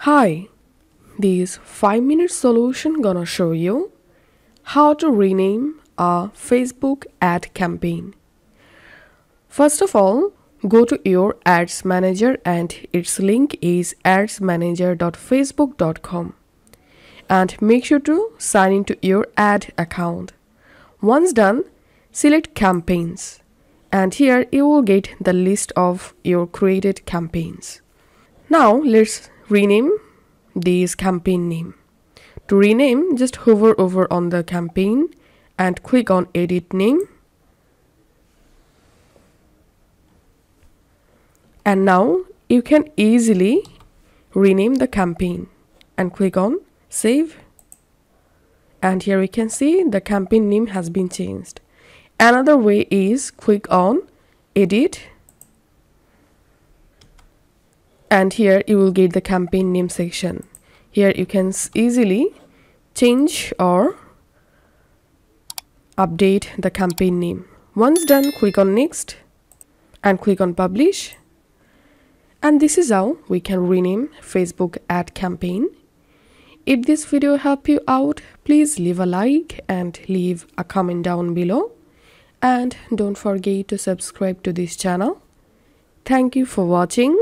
Hi, this 5-minute solution gonna show you how to rename a Facebook ad campaign. First of all, go to your ads manager and its link is adsmanager.facebook.com and make sure to sign into your ad account. Once done, select campaigns and here you will get the list of your created campaigns. Now let's rename this campaign name. To rename, just hover over on the campaign and click on edit name. And now you can easily rename the campaign and click on save. And here we can see the campaign name has been changed. Another way is click on edit. And here you will get the campaign name section. Here you can easily change or update the campaign name. Once done, click on next and click on publish. And this is how we can rename Facebook ad campaign. If this video helped you out, please leave a like and leave a comment down below. And don't forget to subscribe to this channel. Thank you for watching.